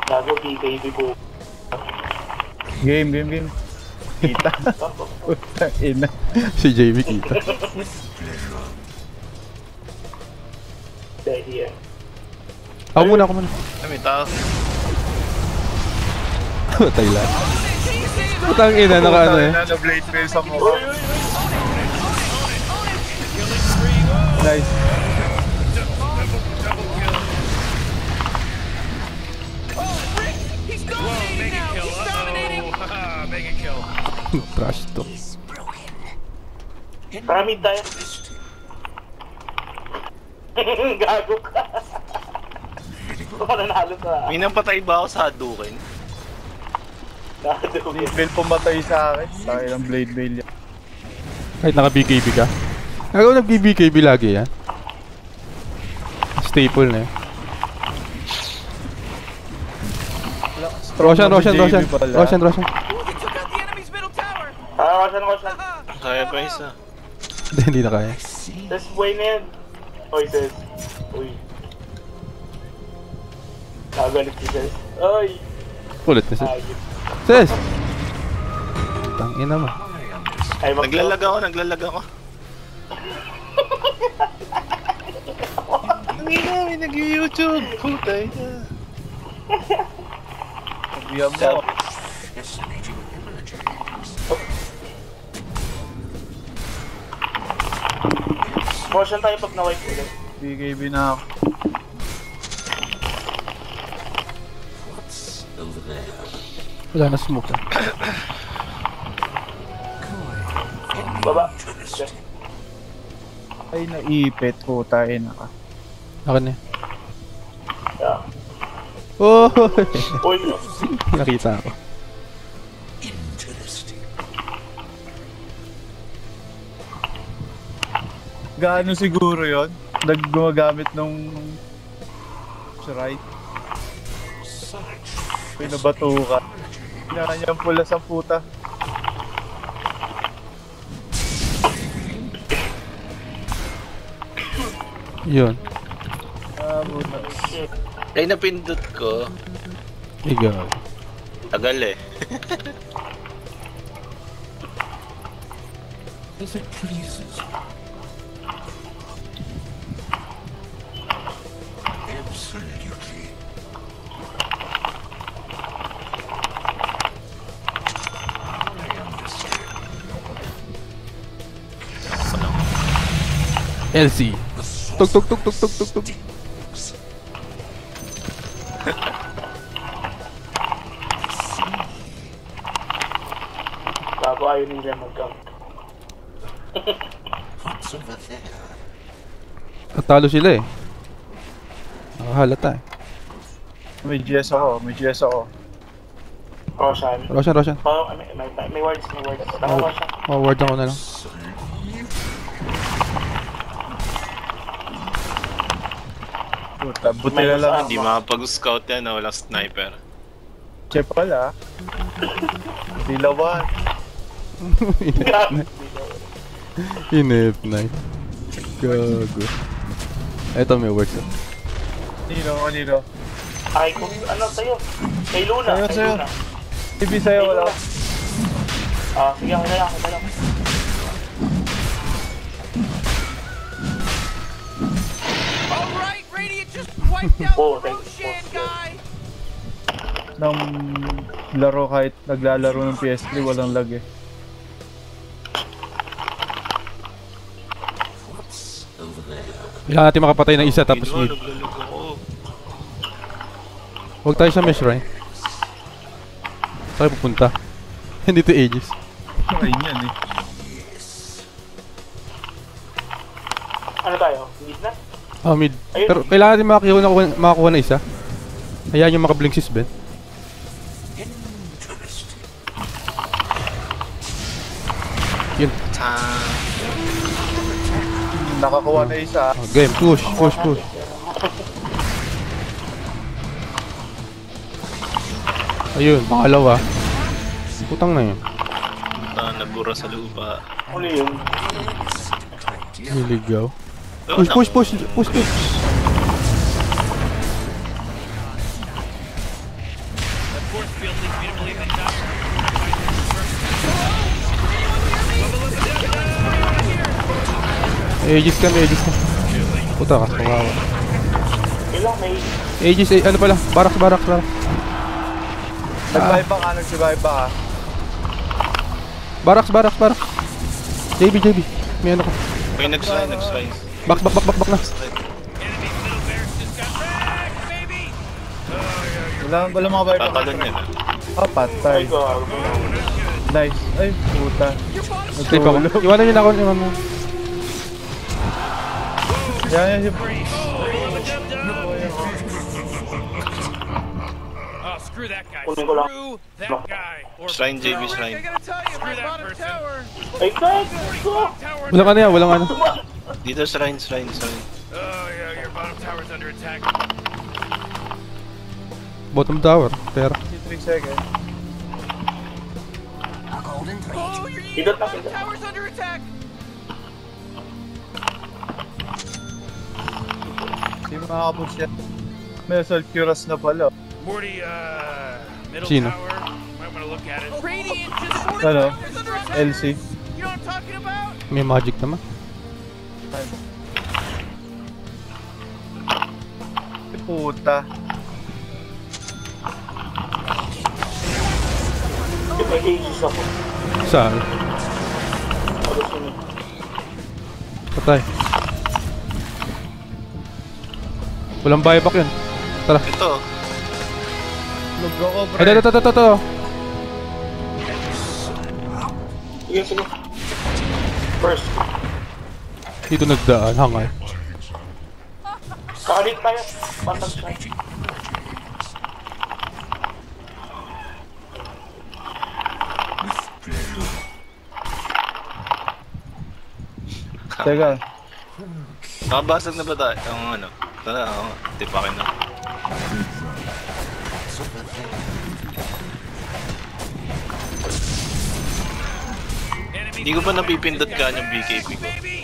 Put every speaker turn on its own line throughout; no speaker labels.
Gago, PKB po.
Game. Kita. Putang ina.
Si JB kita.
Dahil yan.
Ako muna.
May tao.
Patay lang. Putang ina, naka ano eh.
Na-blade trail sa mukha. Nice.
Trash to.
Maraming tayo. Gago ka. Nanalo ka.
May napatay ba ako sa Hadouken?
Hadouken.
Bell pumatay sa akin. Tayo ng blade veil yan.
Kahit naka-BKB ka. Ako nag-BKB lagi yan. Staple na eh. Roshan.
Roshan.
Kaya pa isa.
Hindi na kaya.
This way na yan. Oy, sis. Uy. Nakagalit si sis. Oy.
Kulit na siya.
Ayun.
Sis! Tangina mo.
Ay,
Naglalag ako. Ang ina, may nag-YouTube. Putay na.
Sabihan mo.
Motion tayo pag na-wipe ulit.
BKB na ako.
Wala na smoke.
Baba.
Ay, naipit ko. Tayo na ka.
Akin na.
Yeah.
Oh!
Uy.
Nakita ako.
Gaano siguro yon? Gumagamit nung right. Pinabato ka. Kailangan niyang pula sa puta.
Yun.
Buta.
Ay, napindot ko.
Ikaw.
Tagal eh.
LC. Tuk.
Bago ayaw nila mag-camp.
Natalo sila eh. Nakahalata eh.
May GS ako.
Roshan.
Roshan.
Oh, may words. Tama, Roshan.
Oh, ward ako na lang.
Puta, buti na lang.
Hindi makapag-scout yan, walang sniper.
Che pala. Dilawan.
Inip night. Gago. Eto may words.
Nino.
Ay, kung ano sa'yo? Kay Luna.
Sa'yo. TV sa'yo, wala.
Sige, ako na lang.
Alright, Radiant just wiped out
Oh,
the
thanks.
Roshan guy!
Nang laro kahit naglalaro ng PS3, walang lag eh.
Kailangan natin makapatay ng isa tapos mid. Huwag tayo sa mesh, right? Saan pupunta? Hindi to Aegis.
Ayun yan eh.
Ano tayo? Mid na?
Ah, mid.
Ayun.
Pero kailangan natin makakuha na isa. Hayaan yung makablink sis Ben. Yun.
Nakakuha na isa.
Oh, game. Push. Ayun, pangalawa. Putang na yun.
Nabura sa lupa.
Ano yun?
Niligaw.
Oh,
Push. Aegis ka, may Aegis ka. Puta ka, kawawa.
Kailang may...
Aegis, ano pala? Barracks.
Nag-buy back ka, nag-buy back ka.
Barracks. JB. May ano ka.
May nag-slide.
Back na.
Enemy middle barracks just got wrecked, baby.
Wala mga buy back.
Tatalon yan
Ah, patay.
Ay, gago.
Nice. Ay, puta.
Safe ako. Iwanan nyo na ako. Iwanan mo.
Yan.
Oh, screw that guy.
Kunin ko lang.
Screw that guy. Or
Shrine, JB,
I
shrine.
gotta tell you, my bottom tower.
Ay, gago!
Tower.
Walang ano yan, walang ano.
Dito shrine.
Oh yeah, your bottom tower's under attack.
Bottom tower. Pera.
3 seconds.
Oh, your
Pindot na,
bottom
pindot.
tower's under attack.
Sino makakapush yan? May assault cuirass na pala.
Morty, middle
Sino?
tower. Might wanna look at it. Radiant just
Ano?
under attack.
LC.
You know what I'm talking about?
May magic naman.
Ay, puta.
May Aegis ako.
Saan?
Alas yun.
Patay. Walang buyback yun. Tara.
Ito.
Log ako, bro.
Ay, ito.
Sige. First.
Dito nagdaan, hangay.
Kakalit tayo. Patag siya.
Teka.
Nakabasag na ba tayo? Ang ano? Tara, tipakin na. Hindi ko pa napipindot ka yung BKB ko.
Baby.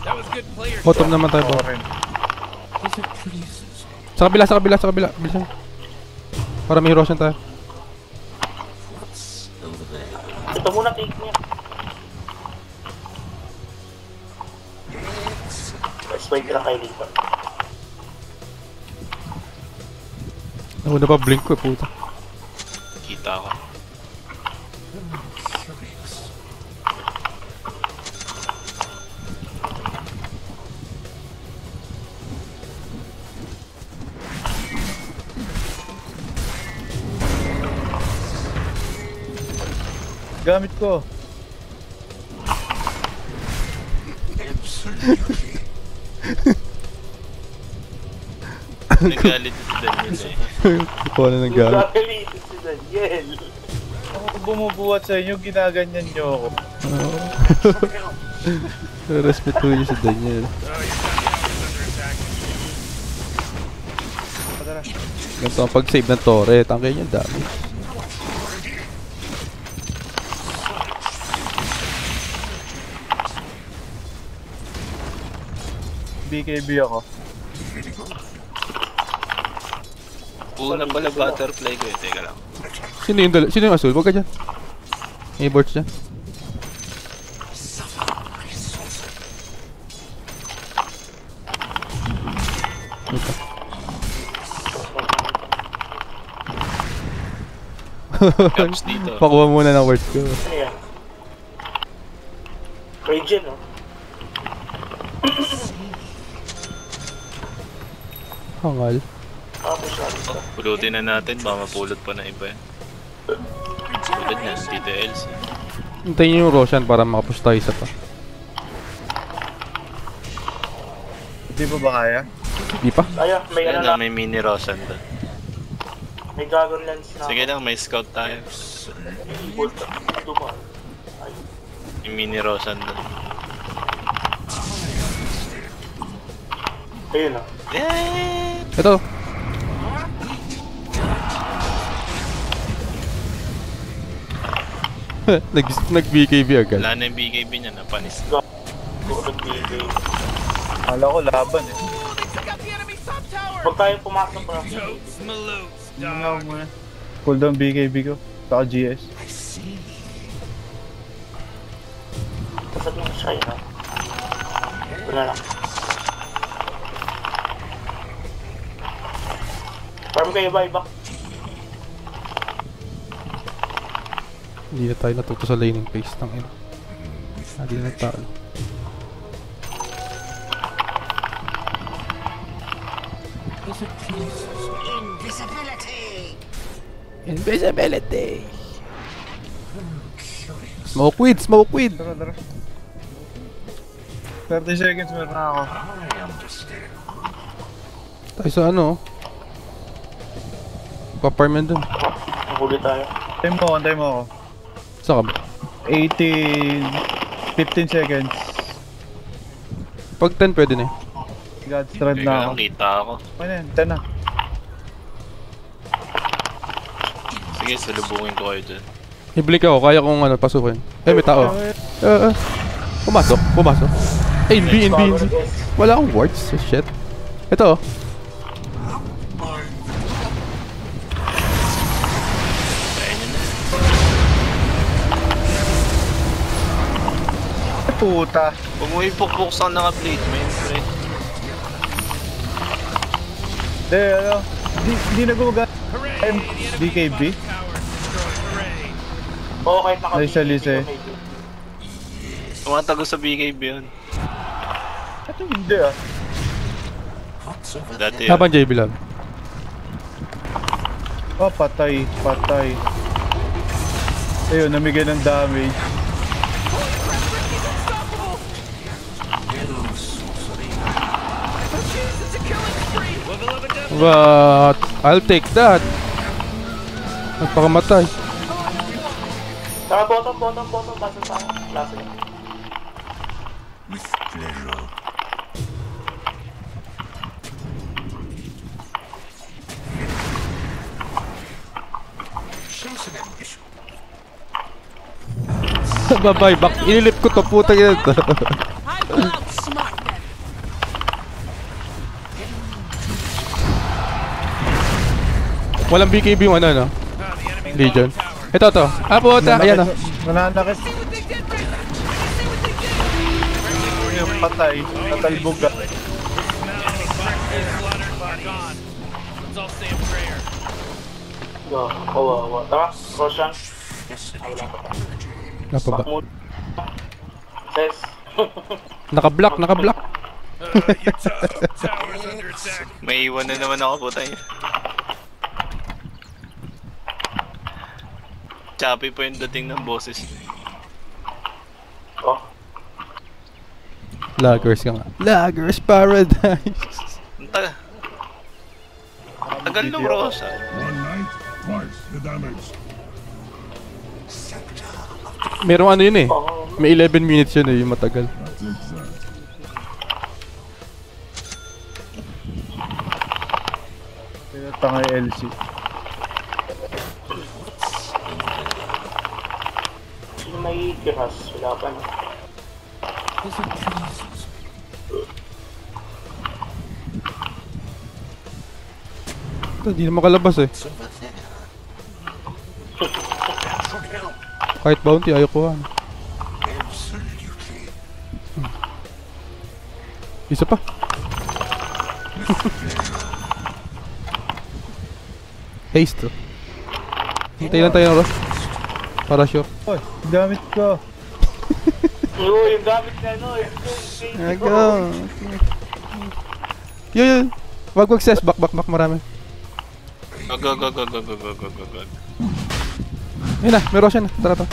That was good player.
Bottom naman tayo.
Ako
Bottom.
rin.
Sa kabila. Bilisan. Para may Roshan tayo.
Ito muna, take niya. Let's wait na kayo dito.
Nauna pa blink ko, puta.
Kita ko.
Gamit ko.
Nagalit si Daniel eh.
Kuha na ng gamit.
Gagalitin si Daniel.
Ako bumubuhat sa inyo, ginaganyan nyo ako.
Respeto niyo si Daniel. Ganito ang pag-save ng torre. Tangkay niya dami.
BKB ako.
Unang pala butterfly ko eh. Teka lang.
Sino yung asul? Huwag ka dyan. May boards dyan. Ito.
Caps dito.
Pakuha muna ng words ko.
Ano yan? Radiant, no?
Hangal.
Tapos siya dito.
Pulutin na natin. Baka mapulot pa na iba yan. Pulot na. Dito LC.
Hintayin niyo yung Roshan para makapush tayo isa pa.
Hindi ba kaya?
Di pa?
Ayun, may ano
Ayan
na.
na, may mini Rosan doon.
May dragon lens na.
Sige lang, may scout tayo.
Bolt. Duma. Ayun.
May mini Rosan doon.
Ayun na.
Yay!
Ito. Nag-BKB agad.
Wala na yung BKB niya, napanis.
Tulog BK.
Kala ko laban eh.
Oh, they took out the enemy sub tower.
Huwag tayo pumasok na.
Totes malutes,
Ano
dog.
muna? Cooldown BKB ko. Saka GS.
Kasag yung siya, no? Wala lang. Farm kayo ba, iba?
Hindi na tayo natuto sa laning phase ng ina. Hindi na talo. Invisibility! Smoke weed! Smoke weed!
Tara, tara. 30 seconds meron na ako.
Tayo sa ano? Paparman dun.
Nahuli tayo.
Antay mo ako.
Saan ka ba?
15 seconds.
Pag 10 pwede na eh.
God's strand
Teka
na
lang,
ako.
kita ako.
Ano yan? 10 na.
Sige, salubungin ko kayo dyan.
I-blink ako, kaya kong ano, pasukin. Eh, may tao. Pumasok, pumasok. Eh, NB. Wala akong wards, shit. Ito oh.
Puta.
Huwag mo ipukpuksan naka-blade, man. Pre.
Hindi, ano. Hindi nag-ugat. BKB?
Oo, kahit naka-
Nice, Alice.
Tumatago sa BKB yun.
Ito hindi ah.
Dati
Habang JB lang.
Oh, patay. Ayun, namigay ng damage.
But I'll take that. Nagpakamatay.
Saka bottom, basa sa klase niya.
Babay back. Inilip ko to, puta yan.
I will outsmart them.
Walang BKB yung ano, no? Legion. Ito to. Ah, puta. Ayan oh.
Nananakit. Yung patay. Natalbog ka.
Let's all say a prayer.
Go, kawawa. Tara, Roshan. Wala pa tayo.
Napaba.
Back mode. Ses.
Naka-block.
Your tower's under attack.
may iwan na naman ako, puta yun. Choppy po yung dating ng boses.
Oh,
Laggers ka nga. Laggers Paradise.
Ang tagal ng Rosa.
One night, twice the damage.
Merong ano yun eh.
oh.
May 11 minutes yun eh, yung matagal.
That's it, sir.
Pinatangay LC.
Sino may kiras? Wala pa na.
Hindi na makalabas eh. Kahit bounty, ayaw ko ano. Isa pa. Haste. Hintay lang tayo ng rush. Para sure.
Oy, gamit ko.
Oo, yung gamit na ano,
Aga. Yun. Wag ses. Back marami.
Go.
Ayun na, may rush na. Tara.
Punta.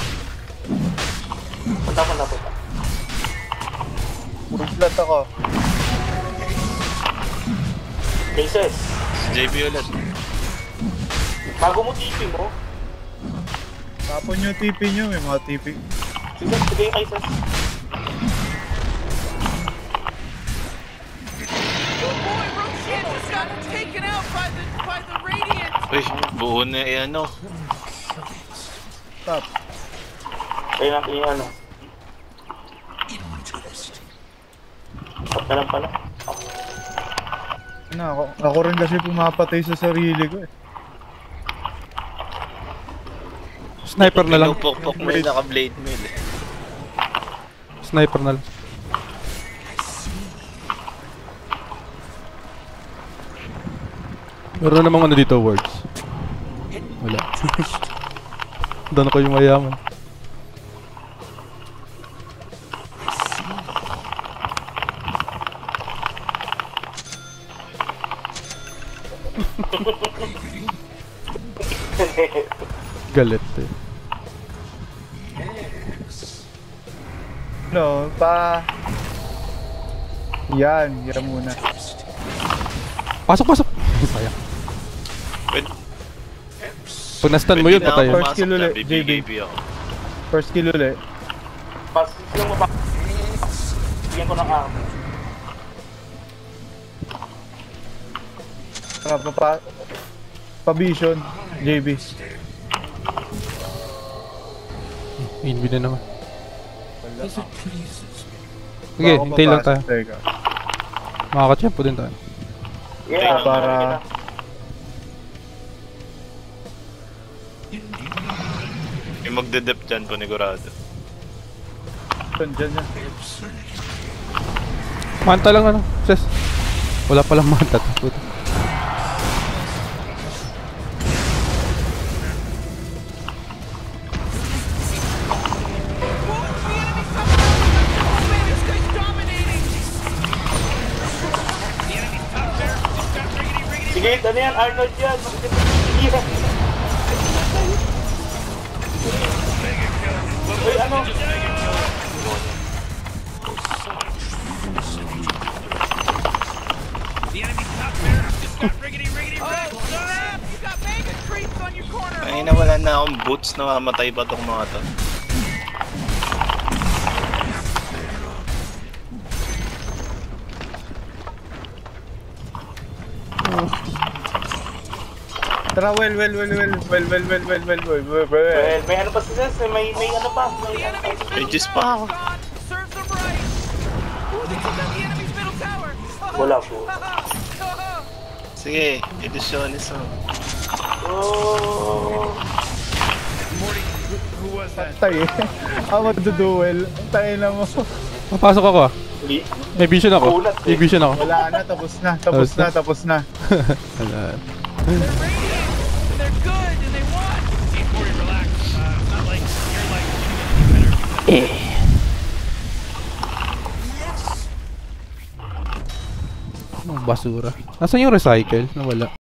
Puro flat ako.
Cases.
JB ulit.
Bago mo TP mo.
Tapon yung TP nyo, may mga TP.
Sige yung cases.
Oh boy, Roshan just got taken out by the Radiant.
Uy, buo na eh ano.
Stop.
Kaya natin yung ano. Stop na lang pala.
Na, ako rin kasi pumapatay sa sarili ko eh.
Sniper na lang.
Pinupukpok mo yung naka-blade mill eh.
Sniper na lang. Meron namang ano dito, words. Wala. Doon ako yung mayaman. Galit eh.
No, yan muna.
Pasok, pasok! Sayang.
Pwede.
Pag na-stun mo yun,
Pwede na
patay.
ako
First
pumasok
kill
na,
ulit,
BBKB ako.
First kill ulit.
Pas yung mapa. Bigyan ko ng ammo.
Pa-vision, JB.
Invi na naman. Sige, hintay lang tayo.
Teka.
Makaka-champo din tayo.
Yeah,
Para-
Yung magde-dep dyan, panigurado.
Dyan yan.
Manta lang ano, Ses. Wala palang manta. Puta.
This guy's dominating.
sige, ano yan? Arnold yan. Yeah. Uy, ano?
Oh, snap! You got mega creeps on your corner.
Ay, nawala na akong boots, namamatay ba itong mga to?
Tara, well.
Well, may ano pa si Sess? May ano pa? May ano pa?
May juice pa ako.
Serve them right. Ooh, they took out the enemy's middle tower.
Wala po.
Sige, edisyon iso.
Oh.
Tay eh. Ako magduduel. Tay na mo.
Papasok ako ah.
Hindi.
May vision ako.
Ulat eh.
May vision ako.
Wala na, tapos na.
Wala.
They're radiant. They're good and they won. Hey, Corey, relax. Not like you're like
Anong basura? Nasaan yung recycle? Nawala.